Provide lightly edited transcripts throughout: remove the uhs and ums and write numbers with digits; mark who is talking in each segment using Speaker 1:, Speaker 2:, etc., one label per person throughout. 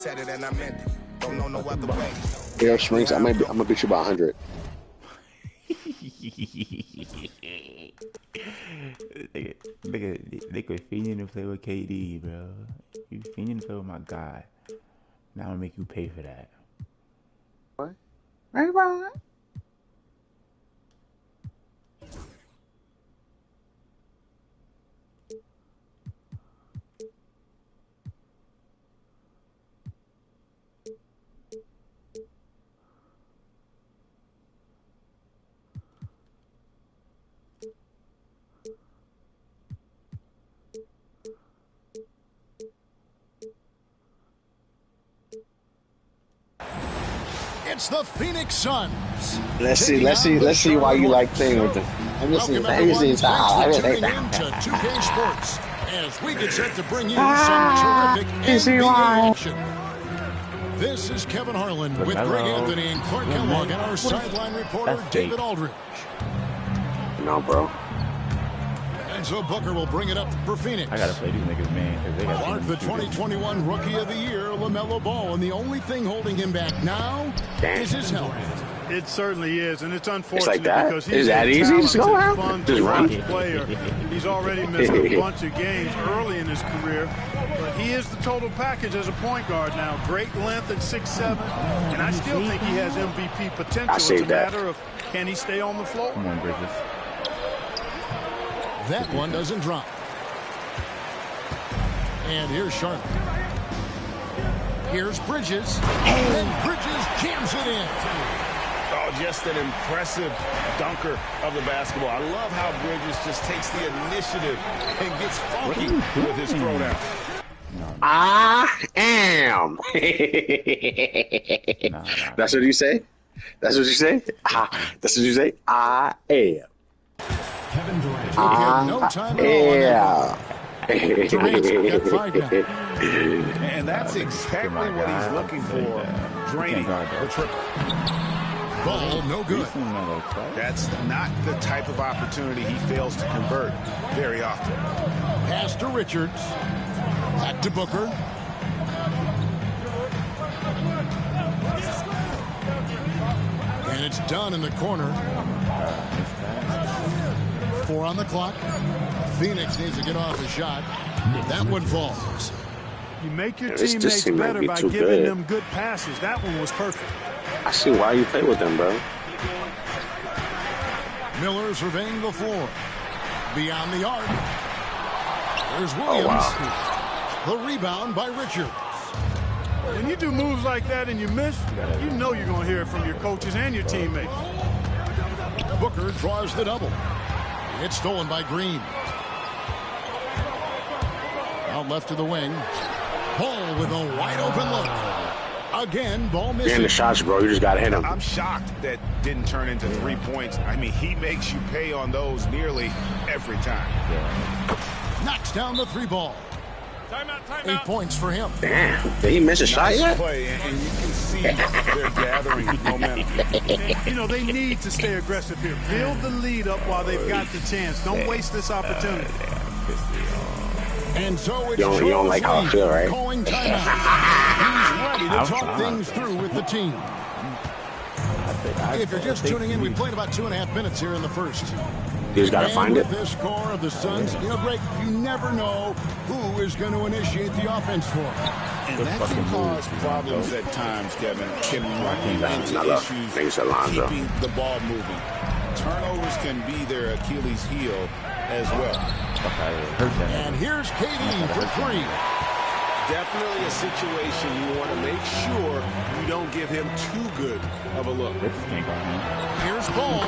Speaker 1: Said it and I meant it. Don't know no other way.
Speaker 2: Air Springs, I'm gonna beat you by 100.
Speaker 3: They could fiend to play with KD, bro. You fiending to play with my guy. Now I'm gonna make you pay for that.
Speaker 2: What? Hey, bro.
Speaker 4: It's the Phoenix Suns.
Speaker 2: Let's see why you like playing with them.
Speaker 4: Welcome everyone. Thanks for tuning in to 2K Sports as we get set to bring you some terrific NBA action. This is Kevin Harlan with Greg Anthony and Clark Kellogg and our sideline reporter David Aldridge.
Speaker 2: No, bro.
Speaker 4: And so Booker will bring it up for Phoenix.
Speaker 3: I gotta play these niggas, man. They got
Speaker 4: Clark, the 2021 Rookie of the Year, LaMelo Ball, and the only thing holding him back now is his health.
Speaker 5: It certainly is, and it's unfortunate
Speaker 2: it's like that.
Speaker 5: because he's
Speaker 2: that
Speaker 5: a
Speaker 2: easy? Just go out.
Speaker 5: fun
Speaker 2: Just run.
Speaker 5: player. He's already missed a bunch of games early in his career, but he is the total package as a point guard now. Great length at 6'7", and I still think he has MVP potential. It's a matter of can he stay on the floor.
Speaker 3: Come on, Bridges.
Speaker 4: That one doesn't drop. And here's Charlotte. Here's Bridges. And Bridges jams it in.
Speaker 6: Oh, just an impressive dunker of the basketball. I love how Bridges just takes the initiative and gets funky with his throwdown.
Speaker 2: I am. That's what you say? That's what you say? That's what you say? I am.
Speaker 4: Kevin Durant. No time at all. Durant's got 5 now.
Speaker 6: And that's exactly what he's looking for. Draining the triple.
Speaker 4: Ball, no good.
Speaker 6: That's not the type of opportunity he fails to convert very often.
Speaker 4: Pass to Richards. Back to Booker. And it's done in the corner. 4 on the clock. Phoenix needs to get off a shot. That one falls.
Speaker 5: You make your teammates better by giving them good passes. That one was perfect.
Speaker 2: I see why you play with them, bro.
Speaker 4: Miller surveying the floor. Beyond the arc. There's Williams.
Speaker 2: Oh, wow.
Speaker 4: The rebound by Richards.
Speaker 5: When you do moves like that and you miss, you know you're going to hear it from your coaches and your teammates.
Speaker 4: Booker draws the double. It's stolen by Green. Out left to the wing. Ball with a wide open look. Again, ball missing.
Speaker 2: Getting the shots, bro. You just got to hit him.
Speaker 6: I'm shocked that didn't turn into 3 points. I mean, he makes you pay on those nearly every time.
Speaker 4: Knocks down the 3 ball.
Speaker 5: Timeout.
Speaker 4: 8 points for him.
Speaker 2: Damn. Did he miss a shot yet?
Speaker 6: Play, and you can see they're gathering momentum.
Speaker 5: You know, they need to stay aggressive here. Build the lead up while they've got the chance. Don't waste this opportunity.
Speaker 4: And so it's
Speaker 2: you don't like how I feel, right?
Speaker 4: Calling timeout. He's ready to talk things through with the team. If you're just tuning in, we played about 2.5 minutes here in the first.
Speaker 2: You just got to find it.
Speaker 4: With this score of the Suns, you know, Greg, you never know who is going to initiate the offense for them.
Speaker 6: And that can cause problems at times, Kevin. Can run into issues keeping the ball moving. Turnovers can be their Achilles heel as well.
Speaker 4: And here's KD for 3.
Speaker 6: Definitely a situation you want to make sure you don't give him too good of a look.
Speaker 4: Here's Ball.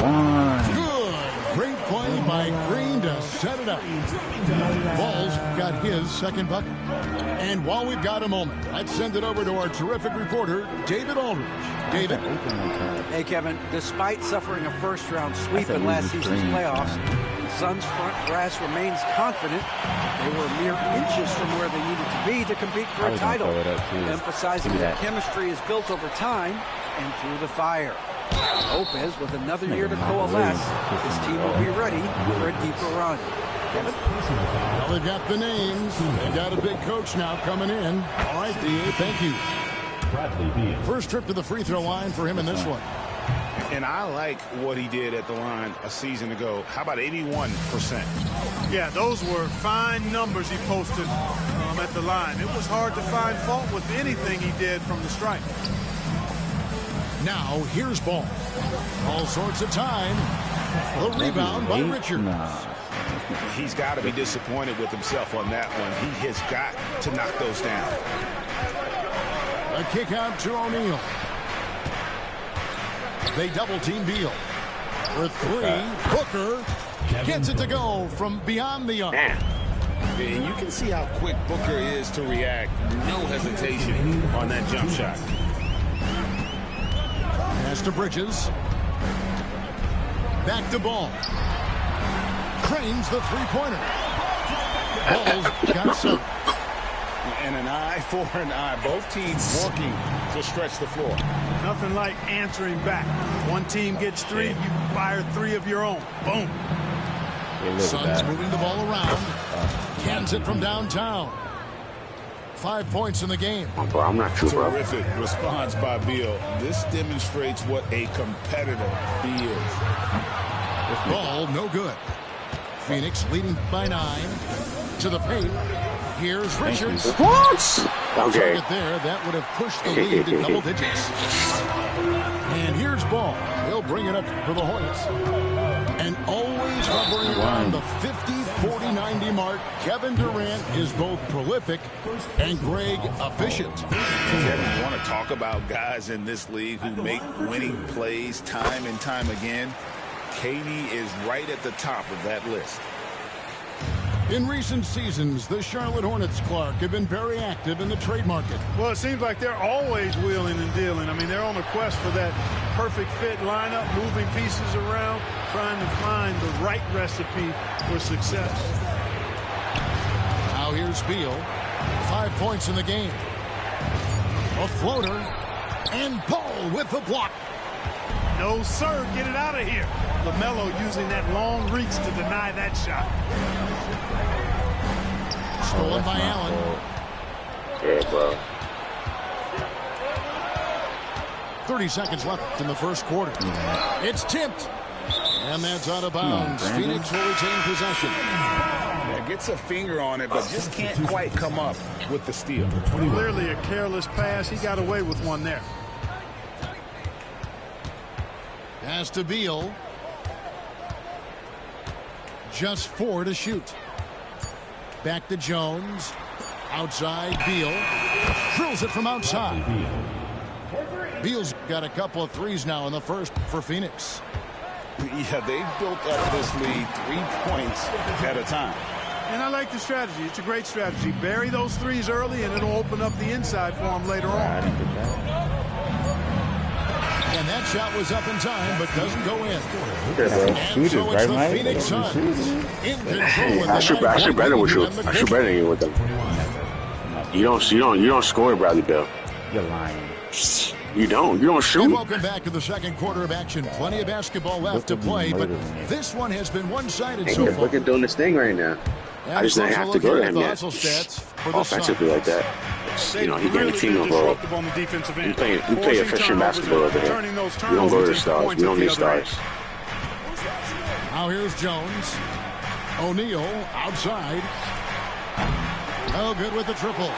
Speaker 4: Good. Great play by Green to set it up. Ball's got his second bucket. And while we've got a moment, let's send it over to our terrific reporter, David Aldridge. David.
Speaker 7: Hey, Kevin. Despite suffering a first-round sweep in last season's playoffs, the Suns' front brass remains confident they were mere inches from where they needed to be to compete for a title, emphasizing that chemistry is built over time and through the fire. Lopez, with another year to coalesce, his team will be ready for a deeper run. Kevin?
Speaker 4: Well, they've got the names. They've got a big coach now coming in. All right, D.A., thank you. First trip to the free throw line for him in this one.
Speaker 6: And I like what he did at the line a season ago. How about 81%?
Speaker 5: Yeah, those were fine numbers he posted at the line. It was hard to find fault with anything he did from the stripe.
Speaker 4: Now, here's ball. All sorts of time. The rebound by Richards.
Speaker 6: He's got to be disappointed with himself on that one. He has got to knock those down.
Speaker 4: A kick out to O'Neal. They double team Beal. For three, Booker gets it to go from beyond the arc.
Speaker 6: And you can see how quick Booker is to react. No hesitation on that jump shot.
Speaker 4: Pass to Bridges. Back to Ball. Cranes the three-pointer. Ball's got some.
Speaker 6: And an eye for an eye. Both teams working to stretch the floor.
Speaker 5: Nothing like answering back. One team gets three, you fire three of your own. Boom.
Speaker 4: Suns moving the ball around. Cans it from downtown. 5 points in the game.
Speaker 2: Bro, I'm not sure, bro.
Speaker 6: Terrific response by Beal. This demonstrates what a competitor he is.
Speaker 4: Ball no good. Phoenix leading by 9 to the paint. Here's Richards.
Speaker 2: What? Okay.
Speaker 4: Target there, that would have pushed the lead to double digits. And here's Ball. He'll bring it up for the Hornets. And always hovering around the 50, 40, 90 mark. Kevin Durant is both prolific and Greg efficient.
Speaker 6: Kevin, you want to talk about guys in this league who make winning plays time and time again? KD is right at the top of that list.
Speaker 4: In recent seasons, the Charlotte Hornets, Clark, have been very active in the trade market.
Speaker 5: Well, it seems like they're always wheeling and dealing. I mean, they're on a quest for that perfect fit lineup, moving pieces around, trying to find the right recipe for success.
Speaker 4: Now here's Beal. 5 points in the game. A floater. And Ball with the block.
Speaker 5: No, sir. Get it out of here. LaMelo using that long reach to deny that shot.
Speaker 4: Stolen by Allen.
Speaker 2: Yeah, bro.
Speaker 4: 30 seconds left in the first quarter. It's tipped. And that's out of bounds. Phoenix will retain possession.
Speaker 6: Yeah, gets a finger on it, but just can't quite come up with the steal.
Speaker 5: Clearly a careless pass. He got away with one there.
Speaker 4: Pass to Beal. Just 4 to shoot. Back to Jones. Outside, Beal. Drills it from outside. Beal's got a couple of threes now in the first for Phoenix.
Speaker 6: Yeah, they've built up this lead 3 points at a time.
Speaker 5: And I like the strategy. It's a great strategy. Bury those threes early, and it'll open up the inside for them later on.
Speaker 4: And that shot was up in time, but doesn't go in.
Speaker 3: And so it's the
Speaker 4: Phoenix Suns in control with
Speaker 2: I shoot better with you. I shoot better than you with them. You don't score, Bradley Beal.
Speaker 3: You're lying.
Speaker 2: You don't shoot.
Speaker 4: And welcome back to the second quarter of action. Plenty of basketball left to play, but this one has been one-sided so far.
Speaker 2: Look at doing this thing right now. I just didn't have to go to him yet. Offensively like that. You know, he getting the team involved. We play efficient basketball over here. We don't go to the stars. We don't need stars.
Speaker 4: Now here's Jones. O'Neal outside. Oh, good with the triple.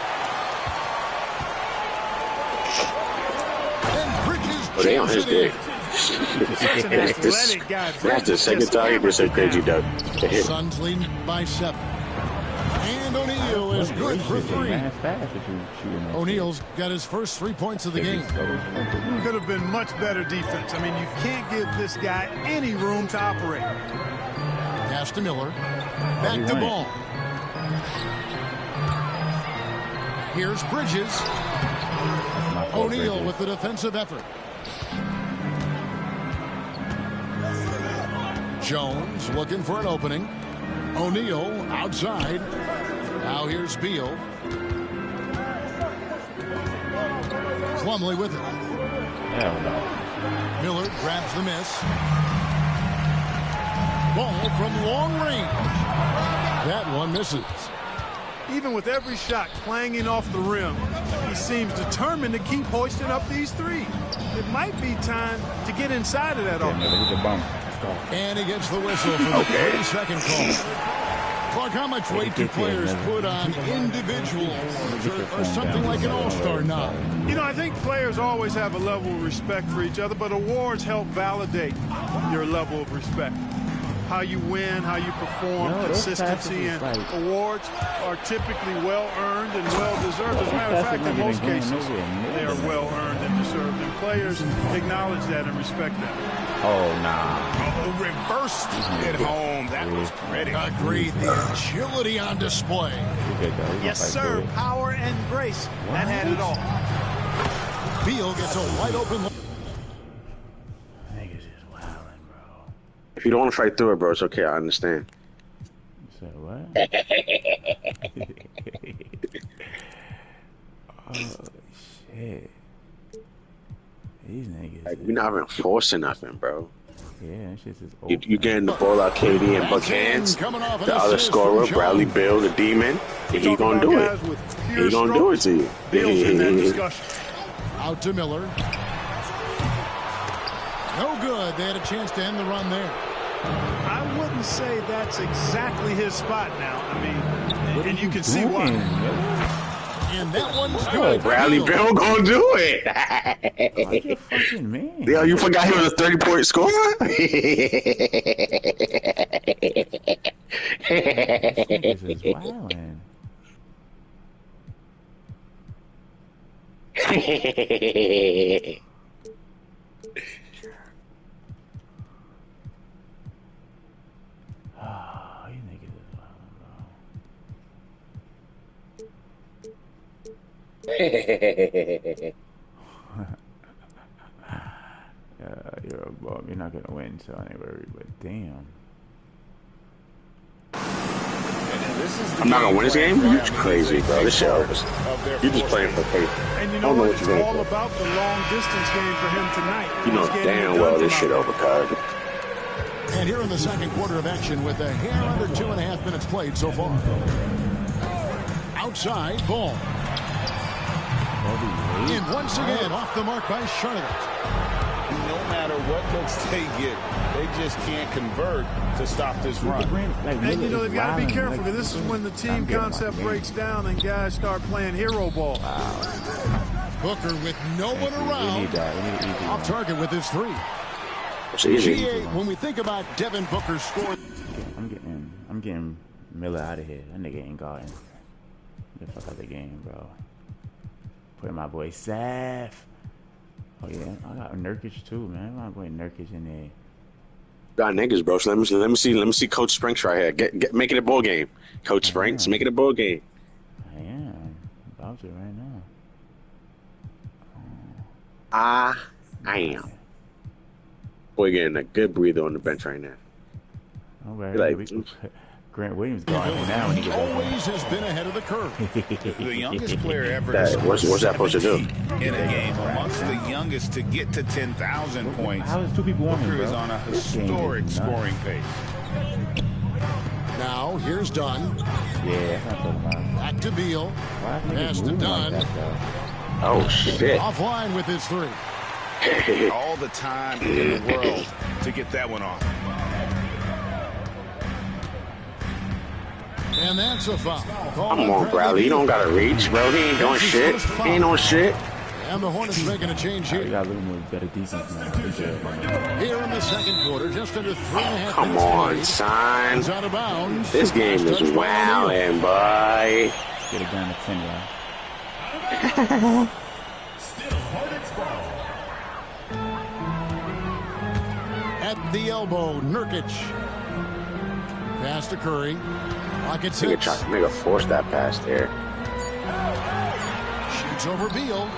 Speaker 4: And Bridges
Speaker 2: They on his dick. That's the second time he said crazy duck.
Speaker 4: Suns lead by 7. And O'Neal is good for 3. O'Neal's got his first 3 points of the game.
Speaker 5: Could have been much better defense. I mean, you can't give this guy any room to operate.
Speaker 4: Pass to Miller. Back to Ball. Here's Bridges. O'Neal with the defensive effort. Jones looking for an opening. O'Neal outside. Now here's Beal. Plumlee with it.
Speaker 3: Hell no.
Speaker 4: Miller grabs the miss. Ball from long range. That one misses.
Speaker 5: Even with every shot clanging off the rim, he seems determined to keep hoisting up these threes. It might be time to get inside of that offense.
Speaker 4: And he gets the whistle for the 30-second call. Clark, how much weight do players put on individuals or something like an all-star nod?
Speaker 5: You know, I think players always have a level of respect for each other, but awards help validate your level of respect. How you win, how you perform, consistency, and awards are typically well-earned and well-deserved. As a matter of fact, in most cases, they are well-earned and deserved, and players acknowledge that and respect that.
Speaker 3: Oh, nah.
Speaker 6: Oh, reversed at home. That was pretty.
Speaker 4: Agreed. The agility on display.
Speaker 5: Yes, sir. Power and grace. That had it all.
Speaker 4: Beal gets a wide open look.
Speaker 3: Niggas is wildin', bro.
Speaker 2: If you don't want to fight through it, bro, it's okay. I understand.
Speaker 3: So what? Oh, shit. These niggas.
Speaker 2: Like, we're not even forcing nothing, bro.
Speaker 3: Yeah, that shit's just open.
Speaker 2: You getting the ball out KD and Buck hands. The other scorer, Bradley Beal, the demon, and he gonna do it. He gonna do it to you.
Speaker 4: Out to Miller. No good. They had a chance to end the run there.
Speaker 5: I wouldn't say that's exactly his spot now. I mean, and you can see why.
Speaker 4: And that one's good.
Speaker 2: Bradley Beal gonna do it.
Speaker 3: Like your fucking man.
Speaker 2: Yo, you forgot he was a 30-point scorer?
Speaker 3: This is wildin'. Oh, you niggas is wildin', bro. You're a bum. You're not gonna win, so I ain't worried. But damn.
Speaker 2: I'm not gonna win this game? You're crazy, bro. This shit over. You're just playing for paper.
Speaker 5: And you know what? It's all about the long distance game for him tonight.
Speaker 2: You know damn well this shit over, cuz.
Speaker 4: And here in the second quarter of action with a hair under 2.5 minutes played so far. Outside, ball. And once again, off the mark by Charlotte.
Speaker 6: No matter what looks they get, they just can't convert to stop this run.
Speaker 5: And you know, they've got to be careful, because this is when the team concept breaks down and guys start playing hero ball.
Speaker 4: Booker with no one around. Off target with his three. When we think about Devin Booker's score,
Speaker 3: I'm getting Miller out of here. That nigga ain't guarding. Get the fuck out of the game, bro. Putting my boy Seth. Oh yeah, I got Nurkic too, man. I'm going Nurkic in there.
Speaker 2: Got niggas, bro. So let me see Coach Sprinks right here. Make it a ball game. Coach Sprinks, make it a ball game.
Speaker 3: I am about to right now.
Speaker 2: I am. Boy, getting a good breather on the bench right now.
Speaker 3: Okay,
Speaker 2: like,
Speaker 3: Grant Williams guarding now when he gets
Speaker 4: always has been ahead of the curve.
Speaker 6: The youngest player ever to
Speaker 2: what's that supposed to do?
Speaker 6: In a game, amongst the youngest to get to 10,000 points.
Speaker 3: How is two people on him,
Speaker 6: Booker
Speaker 3: bro?
Speaker 6: is on a historic scoring pace.
Speaker 4: Now here's Dunn.
Speaker 3: Yeah, that's not talking about.
Speaker 4: Back to Beal. Pass to Dunn.
Speaker 3: Like
Speaker 2: Oh shit!
Speaker 4: Offline with his three.
Speaker 6: All the time in the world to get that one off.
Speaker 4: And that's a foul.
Speaker 2: Come on, Bradley. You don't gotta reach, bro. He ain't doing shit. He ain't doing shit.
Speaker 4: And the Hornets making a change here.
Speaker 3: You got a little more better defense now.
Speaker 4: Here in the second quarter, just under 3.5
Speaker 2: Come
Speaker 4: minutes
Speaker 2: on,
Speaker 4: played.
Speaker 2: son.
Speaker 4: He's out of bounds.
Speaker 2: This game is wildin', boy.
Speaker 3: Get it down to 10, y'all.
Speaker 4: At the elbow, Nurkic. Pass to Curry. Pocket six.
Speaker 2: Nigga forced that pass there.
Speaker 4: Shoots over Beal.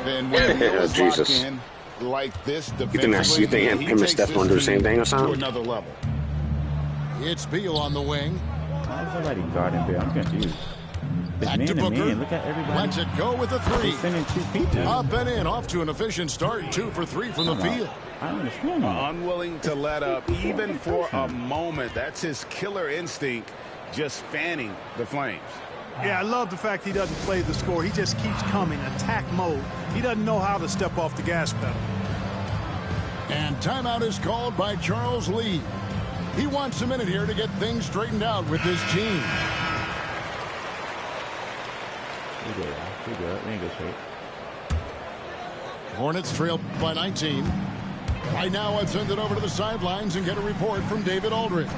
Speaker 6: Then when Beal
Speaker 2: Jesus.
Speaker 6: in like this,
Speaker 2: You think him and Steph gonna do the same thing or something?
Speaker 6: To another level.
Speaker 4: It's Beal on the wing.
Speaker 3: Why is somebody guarding Beal? I'm confused.
Speaker 4: Back
Speaker 3: Man
Speaker 4: to Booker.
Speaker 3: man. Look at everybody.
Speaker 4: Lets it go with a three.
Speaker 3: He's sending two people.
Speaker 4: Up and in, off to an efficient start. 2 for 3 from the field.
Speaker 3: I don't understand that.
Speaker 6: Unwilling to let up even for a moment. That's his killer instinct, just fanning the flames.
Speaker 5: Yeah, I love the fact he doesn't play the score. He just keeps coming, attack mode. He doesn't know how to step off the gas pedal.
Speaker 4: And timeout is called by Charles Lee. He wants a minute here to get things straightened out with his team.
Speaker 3: We good. We in good shape.
Speaker 4: Hornets trail by 19. Right now, let's send it over to the sidelines and get a report from David Aldridge.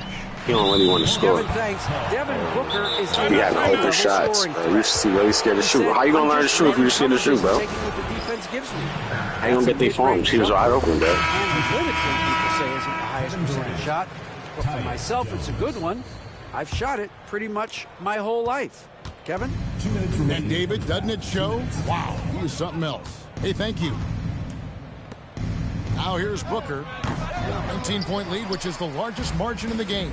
Speaker 2: He don't really want to score.
Speaker 7: Devin, thanks. Devin Booker is
Speaker 2: He had open shots. You're really scared to shoot. How you gonna learn to shoot if you're scared to shoot, bro? How you gonna get their forms? He was wide open, bro.
Speaker 7: And the limit thing people say isn't the highest percentage shot. But for myself, it's a good one. I've shot it pretty much my whole life. Kevin?
Speaker 4: And David, doesn't it show? Wow, he is something else. Hey, thank you. Now here's Booker. 19-point lead, which is the largest margin in the game.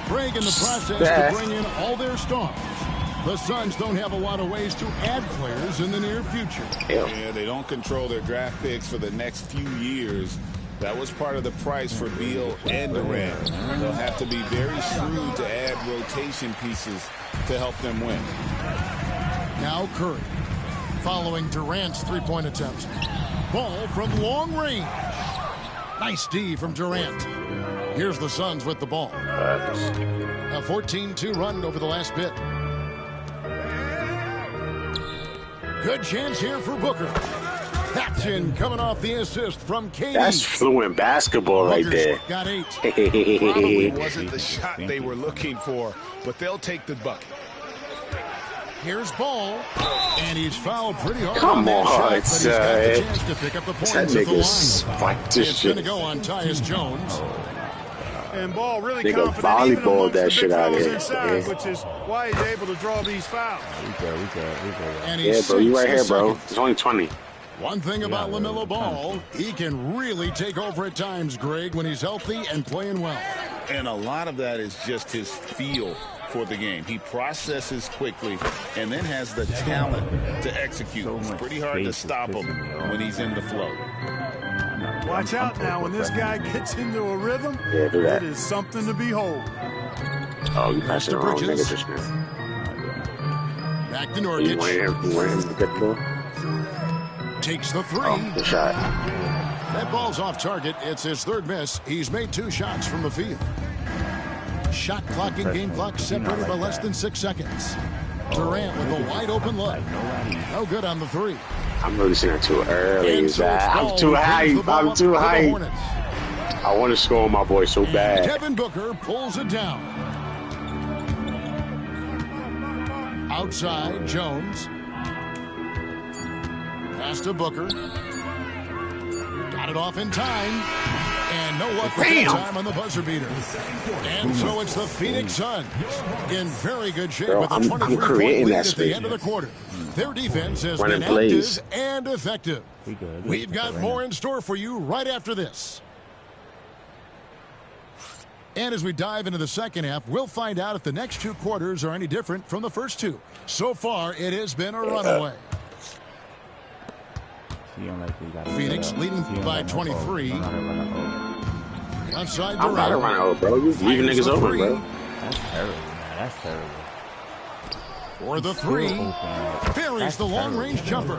Speaker 4: Craig in the process to bring in all their stars. The Suns don't have a lot of ways to add players in the near future.
Speaker 6: Yeah, they don't control their draft picks for the next few years. That was part of the price for Beal and Durant. They'll have to be very shrewd to add rotation pieces to help them win.
Speaker 4: Now Curry, following Durant's three-point attempt. Ball from long range. Nice D from Durant. Here's the Suns with the ball. A 14-2 run over the last bit. Good chance here for Booker. That's in, coming off the assist from KD.
Speaker 2: That's fluent basketball right there.
Speaker 4: Got 8.
Speaker 6: Probably wasn't the shot they were looking for, but they'll take the bucket.
Speaker 4: Here's Ball, and he's fouled pretty hard.
Speaker 2: Come on,
Speaker 4: shot, but he's got the chance to pick up the points at the line. It's going to go on Tyus Jones.
Speaker 5: And Ball really
Speaker 2: They go
Speaker 5: confident
Speaker 2: volleyball that shit out of here.
Speaker 5: Inside,
Speaker 2: Yeah.
Speaker 5: which is why he's able to draw these fouls.
Speaker 3: We good.
Speaker 4: And
Speaker 2: Yeah, bro, you right here, bro. It's only 20.
Speaker 4: One thing about LaMelo Ball, he can really take over at times, Greg, when he's healthy and playing well.
Speaker 6: And a lot of that is just his feel for the game. He processes quickly and then has the talent to execute. It's pretty hard to stop him when he's in the flow.
Speaker 5: Watch out now. When this guy gets into a rhythm,
Speaker 2: Yeah, do that.
Speaker 5: it is something to behold.
Speaker 2: Oh, you passed it
Speaker 4: Mr.
Speaker 2: wrong,
Speaker 4: Bridges.
Speaker 2: nigga, just now.
Speaker 4: Back to
Speaker 2: You want him
Speaker 4: Nurkic.
Speaker 2: to get the ball?
Speaker 4: Takes the three.
Speaker 2: Oh, good shot.
Speaker 4: That ball's off target. It's his third miss. He's made 2 shots from the field. Shot clock and game clock separated by less than 6 seconds. Durant with a wide open look. No good on the 3.
Speaker 2: I'm releasing it too early.
Speaker 4: And so it's
Speaker 2: I'm
Speaker 4: Ball
Speaker 2: too
Speaker 4: who
Speaker 2: high.
Speaker 4: brings the ball
Speaker 2: I'm
Speaker 4: up
Speaker 2: too
Speaker 4: for the
Speaker 2: high.
Speaker 4: Hornets.
Speaker 2: I want to score my boy so bad.
Speaker 4: Devin Booker pulls it down. Outside, Jones. Pass to Booker. Got it off in time. And no luck with that time on the buzzer beater. And so it's the Phoenix Suns in very good shape with a 23-point lead at the end of the quarter. Their defense has been active and effective. We've got more in store for you right after this. And as we dive into the second half, we'll find out if the next 2 quarters are any different from the first 2. So far, it has been a runaway. Phoenix leading by 23. Outside
Speaker 2: I'm about to run out, bro. You leaving niggas open, bro.
Speaker 3: That's terrible, man. That's terrible.
Speaker 4: For the 3. Buries the long-range jumper.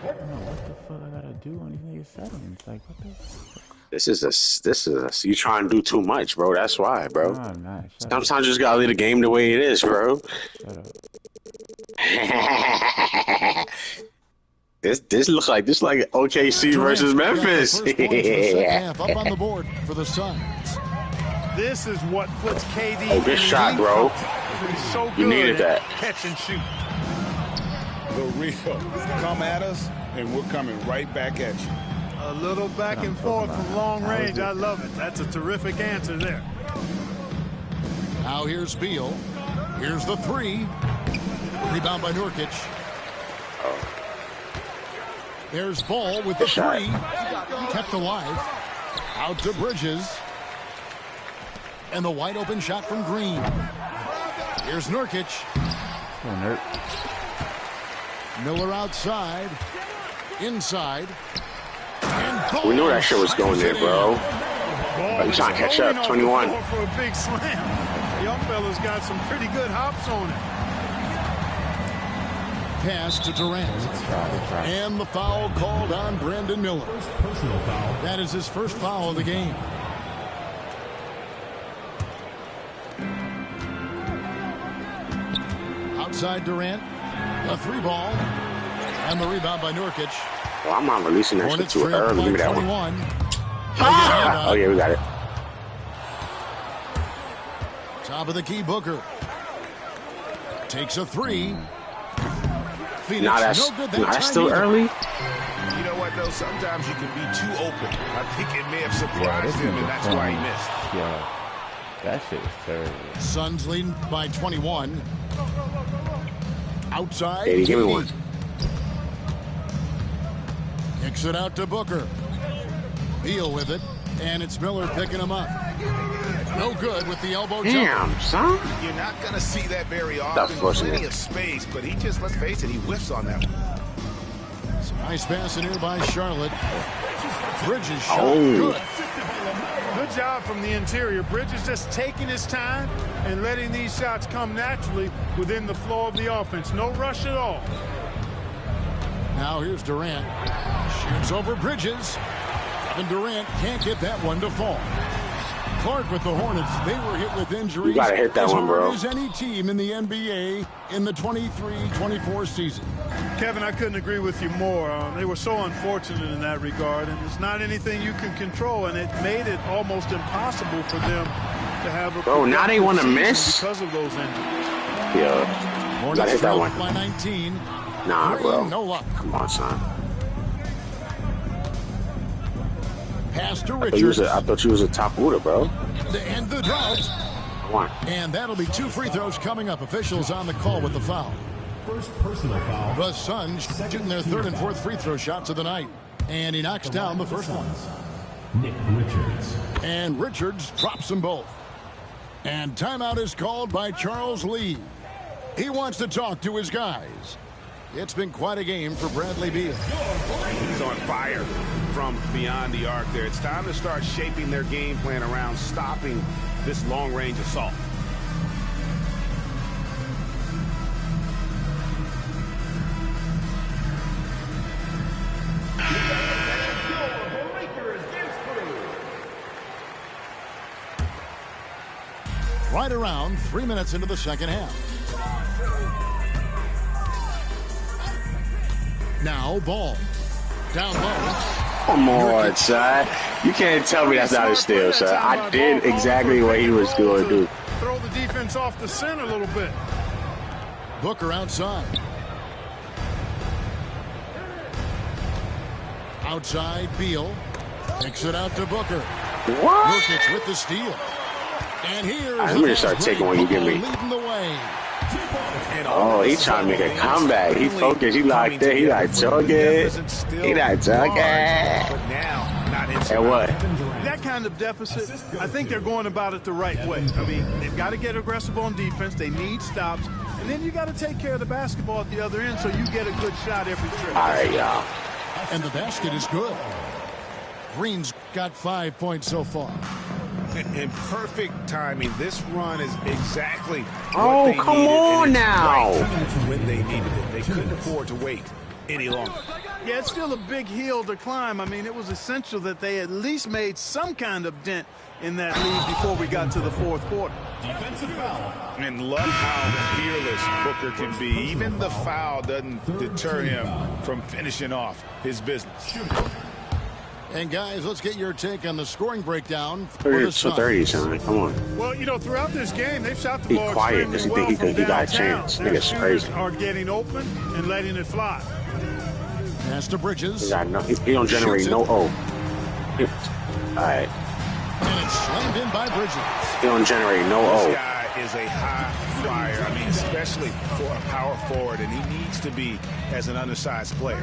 Speaker 3: I don't know what the fuck I gotta do on these niggas' settings. Like, what the fuck?
Speaker 2: This is a, you trying to do too much, bro. That's why, bro.
Speaker 3: No, I'm not.
Speaker 2: Sometimes you just gotta leave the game the way it is, bro.
Speaker 3: Shut up.
Speaker 2: This looks like OKC versus Memphis.
Speaker 4: Yeah. Up on the board for the Suns.
Speaker 5: This is what puts KD.
Speaker 2: Oh, good shot, bro.
Speaker 5: He's so good
Speaker 2: You needed that.
Speaker 5: Catch and shoot.
Speaker 6: The real. Come at us, and we're coming right back at you.
Speaker 5: A little back and forth from long range. I love it. That's a terrific answer there.
Speaker 4: Now here's Beal. Here's the 3. Rebound by Nurkic. There's Ball with the 3. Kept alive. Out to Bridges. And the wide open shot from Green. Here's Nurkic.
Speaker 3: Come on, Nurk.
Speaker 4: Miller outside. Inside.
Speaker 2: We knew that shit was going there, bro. But he's trying to catch up. 21.
Speaker 5: For a big slam. Young fella's got some pretty good hops on it.
Speaker 4: pass to Durant. And the foul called on Brandon Miller. That is his first foul of the game. Outside Durant. A 3-ball. And the rebound by Nurkic.
Speaker 2: Well, I'm not releasing that shit too early. Give me that one.
Speaker 4: Ah!
Speaker 2: Oh, yeah, we got it.
Speaker 4: Top of the key, Booker. Takes a 3. Phoenix,
Speaker 2: Nah, that's,
Speaker 4: no good
Speaker 2: that's still early.
Speaker 6: You know what, though? Sometimes you can be too open. I think it may have surprised him, and that's why he missed.
Speaker 3: Yeah, that shit is terrible.
Speaker 4: Suns leading by 21. Outside.
Speaker 2: Hey, give me one.
Speaker 4: Kicks it out to Booker. Beal with it, and it's Miller picking him up. No good with the elbow jump.
Speaker 2: Damn, son.
Speaker 6: You're not going to see that very often. Plenty of space, but he just, let's face it, he whiffs on that one.
Speaker 4: Some nice pass in here by Charlotte. Bridges shot.
Speaker 2: Oh.
Speaker 4: Good.
Speaker 5: Good job from the interior. Bridges just taking his time and letting these shots come naturally within the flow of the offense. No rush at all.
Speaker 4: Now here's Durant. Shoots over Bridges. And Durant can't get that one to fall. Clark with the Hornets, they were hit with injuries.
Speaker 2: You gotta hit that one, bro.
Speaker 4: As any team in the NBA in the 23-24 season.
Speaker 5: Kevin, I couldn't agree with you more. They were so unfortunate in that regard, and it's not anything you can control, and it made it almost impossible for them to have a
Speaker 2: Bro, now they want to miss?
Speaker 5: because of those injuries.
Speaker 2: Yeah.
Speaker 4: Hornets
Speaker 2: Gotta hit that one.
Speaker 4: by 19.
Speaker 2: Nah, bro.
Speaker 4: No luck.
Speaker 2: Come on, son.
Speaker 4: Pass to
Speaker 2: I
Speaker 4: Richards.
Speaker 2: thought you was a top looter, bro.
Speaker 4: To end the drought.
Speaker 2: Come on.
Speaker 4: And that'll be 2 free throws coming up. Officials on the call with the foul.
Speaker 8: First personal foul.
Speaker 4: The Suns shooting their 3rd and 4th free throw shots of the night. And he knocks down the first one.
Speaker 8: Nick Richards.
Speaker 4: And Richards drops them both. And timeout is called by Charles Lee. He wants to talk to his guys. It's been quite a game for Bradley Beal.
Speaker 6: He's on fire from beyond the arc there. It's time to start shaping their game plan around stopping this long-range assault.
Speaker 4: Right around 3 minutes into the second half. Now Ball. Down low.
Speaker 2: Come on, son. You can't tell me that's not a steal, son. I did exactly what he was going to do.
Speaker 5: Throw the defense off the scent a little bit.
Speaker 4: Booker outside. Outside, Beal. Kicks it out to Booker.
Speaker 2: What?
Speaker 4: Nurkic with the steal. And here's
Speaker 2: I'm going to start taking what you give me.
Speaker 4: leading the way.
Speaker 2: Oh, he trying to make a comeback. He focused. He locked in. He like jogging. He like jogging. And what?
Speaker 5: That kind of deficit, I think they're going about it the right way. I mean, they've got to get aggressive on defense. They need stops. And then you got to take care of the basketball at the other end so you get a good shot every trip.
Speaker 2: All right, y'all.
Speaker 4: And the basket is good. Green's got 5 points so far.
Speaker 6: In perfect timing. This run is exactly
Speaker 2: Oh,
Speaker 6: what they
Speaker 2: come
Speaker 6: needed,
Speaker 2: on
Speaker 6: and it's
Speaker 2: now.
Speaker 6: right when they needed it. They couldn't afford to wait any longer.
Speaker 5: Yeah, it's still a big hill to climb. I mean, it was essential that they at least made some kind of dent in that lead before we got to the 4th quarter.
Speaker 8: Defensive foul.
Speaker 6: And love how fearless Booker can be. Even the foul doesn't deter him from finishing off his business.
Speaker 4: And guys, let's get your take on the scoring breakdown for the
Speaker 2: So
Speaker 4: Suns.
Speaker 2: 30, son. Come on.
Speaker 5: Well, you know, throughout this game, they've shot the
Speaker 2: Be
Speaker 5: ball
Speaker 2: quiet,
Speaker 5: extremely
Speaker 2: 'cause he think
Speaker 5: well
Speaker 2: he
Speaker 5: from
Speaker 2: got a
Speaker 5: downtown.
Speaker 2: chance.
Speaker 5: Their
Speaker 2: Nigga's
Speaker 5: shooters
Speaker 2: crazy.
Speaker 5: are getting open and letting it fly.
Speaker 4: Pass to Bridges.
Speaker 2: He got no. He don't generate
Speaker 4: Shoots
Speaker 2: no
Speaker 4: it.
Speaker 2: O. All right.
Speaker 4: And it's slammed in by Bridges.
Speaker 2: He don't generate no
Speaker 6: This
Speaker 2: O.
Speaker 6: guy is a high flyer. I mean, especially for a power forward, and he needs to be as an undersized player.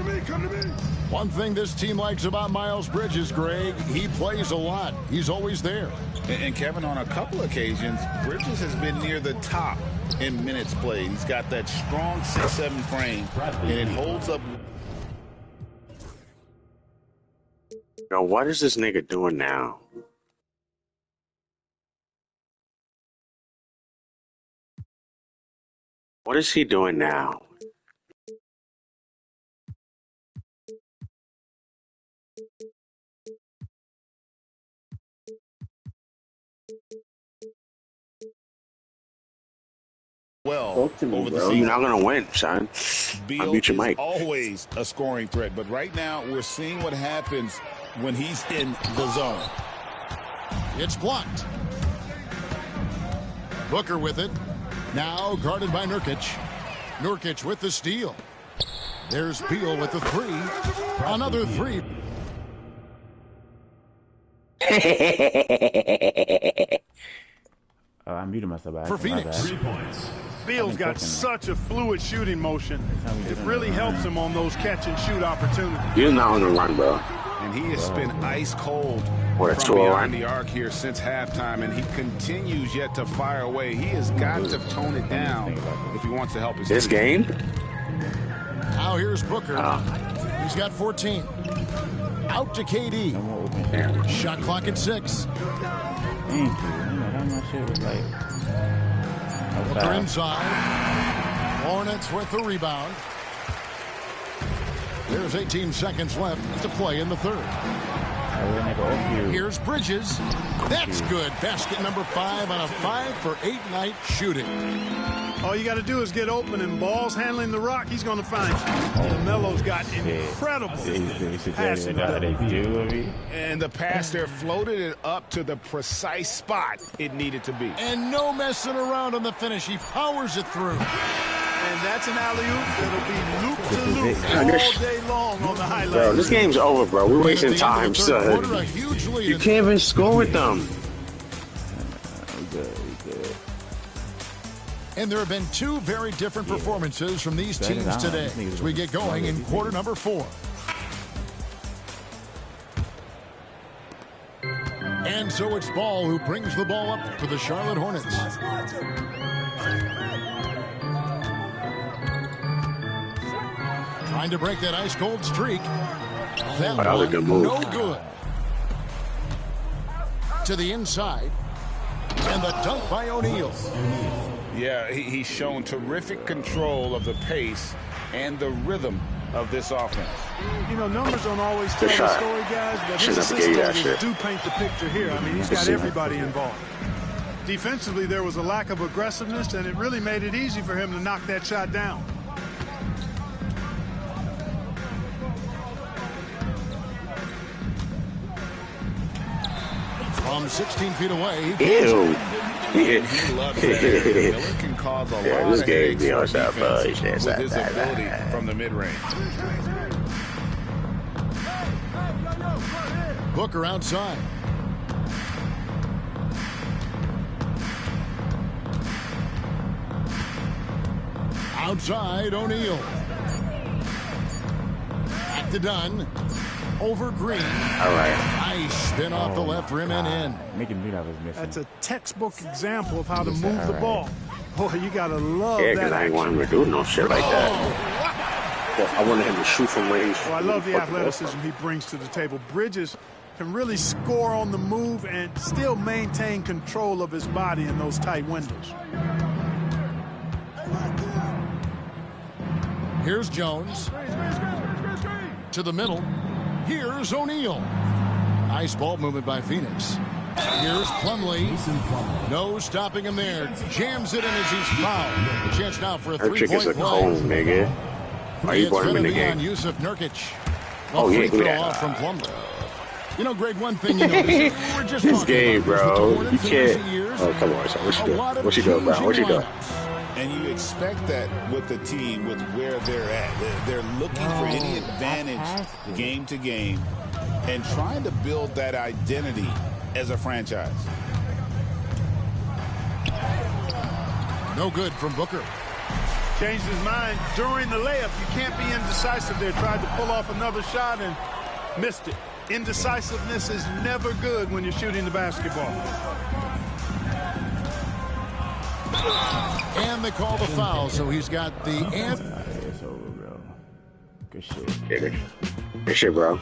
Speaker 4: One thing this team likes about Miles Bridges, Greg, he plays a lot. He's always there.
Speaker 6: And Kevin, on a couple occasions, Bridges has been near the top in minutes played. He's got that strong 6'7" frame, and it holds up.
Speaker 2: Yo, what is this nigga doing now? What is he doing now?
Speaker 6: well
Speaker 2: to me,
Speaker 6: over the
Speaker 2: bro.
Speaker 6: season.
Speaker 2: You're not gonna win, son.
Speaker 6: Beal
Speaker 2: Mute your
Speaker 6: is
Speaker 2: mic.
Speaker 6: always a scoring threat, but right now we're seeing what happens when he's in the zone.
Speaker 4: It's blocked. Booker with it. Now guarded by Nurkic. Nurkic with the steal. There's Beal with the three. Another three.
Speaker 3: I muted myself.
Speaker 4: For Phoenix.
Speaker 8: 3 points.
Speaker 5: Beal's got such a fluid shooting motion. It really helps him on those catch-and-shoot opportunities.
Speaker 2: You're not on the run, bro.
Speaker 6: And he has been ice cold
Speaker 2: What a
Speaker 6: from
Speaker 2: tour
Speaker 6: behind
Speaker 2: line.
Speaker 6: the arc here since halftime, and he continues yet to fire away. He has got to tone it down if he wants to help his
Speaker 2: This
Speaker 6: team.
Speaker 2: game?
Speaker 4: Now here's Booker. He's got 14. Out to KD.
Speaker 2: Damn.
Speaker 4: Shot clock at 6.
Speaker 3: Thank you. How much shit was like?
Speaker 4: Booker inside. Hornets with the rebound. There's 18 seconds left to play in the third. Here's Bridges. That's good. Basket number 5 on a 5-for-8 night shooting.
Speaker 5: All you got to do is get open, and Ball's handling the rock. He's going to find you. Lamelo's got incredible passing ability.
Speaker 6: And the pass there floated it up to the precise spot it needed to be.
Speaker 4: And no messing around on the finish. He powers it through.
Speaker 5: And that's an alley-oop that'll be loop-to-loop all day long on the highlight.
Speaker 2: Bro, this game's over, bro. We're wasting time, son. You can't even score with them.
Speaker 4: And there have been 2 very different performances from these teams today as we get going in quarter number 4. And so it's Ball who brings the ball up for the Charlotte Hornets. Trying to break that ice-cold streak. That
Speaker 2: was a good move.
Speaker 4: No good. To the inside. And the dunk by O'Neal.
Speaker 6: Yeah, he's shown terrific control of the pace and the rhythm of this offense.
Speaker 5: You know, numbers don't always tell the story, guys, but his assist do paint the picture here. I mean, he's got everybody involved. Defensively, there was a lack of aggressiveness, and it really made it easy for him to knock that shot down.
Speaker 4: From 16 feet away.
Speaker 2: Ew.
Speaker 6: He loves that area. Miller can cause a lot of headaches for defense with his ability from the mid-range.
Speaker 4: Booker outside. Outside, O'Neal. Back to Dunn. Over Green.
Speaker 2: All right.
Speaker 4: Nice spin off the left rim and in.
Speaker 3: Making me that was missing.
Speaker 5: That's a textbook example of how to move the ball. Boy, you got to love
Speaker 2: Yeah,
Speaker 5: that.
Speaker 2: because I ain't want him to do no shit like that. Well, I wanted him to shoot from range.
Speaker 5: Well, I love the athleticism he brings to the table. Bridges can really score on the move and still maintain control of his body in those tight windows.
Speaker 4: Here's Jones. To the middle. Here's O'Neal. Nice ball movement by Phoenix. Here's Plumlee. No stopping him there. Jams it in as he's fouled. A chance now for a
Speaker 2: Her chick is a
Speaker 4: three-point
Speaker 2: cone,
Speaker 4: play.
Speaker 2: nigga. Why you brought him in the game?
Speaker 4: Yusuf Nurkic.
Speaker 2: Oh, yeah,
Speaker 4: free throw
Speaker 2: yeah.
Speaker 4: off from Plumlee. You know, Greg, one thing you notice, we were just
Speaker 2: This
Speaker 4: talking
Speaker 2: game,
Speaker 4: about
Speaker 2: bro.
Speaker 4: this,
Speaker 2: You can't. Oh, come on, son. What you doing? What you doing, bro? What you doing?
Speaker 6: And you expect that with the team, with where they're at. They're looking for any advantage game to game and trying to build that identity as a franchise.
Speaker 4: No good from Booker.
Speaker 5: Changed his mind during the layup. You can't be indecisive there. Tried to pull off another shot and missed it. Indecisiveness is never good when you're shooting the basketball.
Speaker 4: And they call the foul, so he's got the...
Speaker 3: It's over, bro. Good shit.
Speaker 2: Good shit, bro.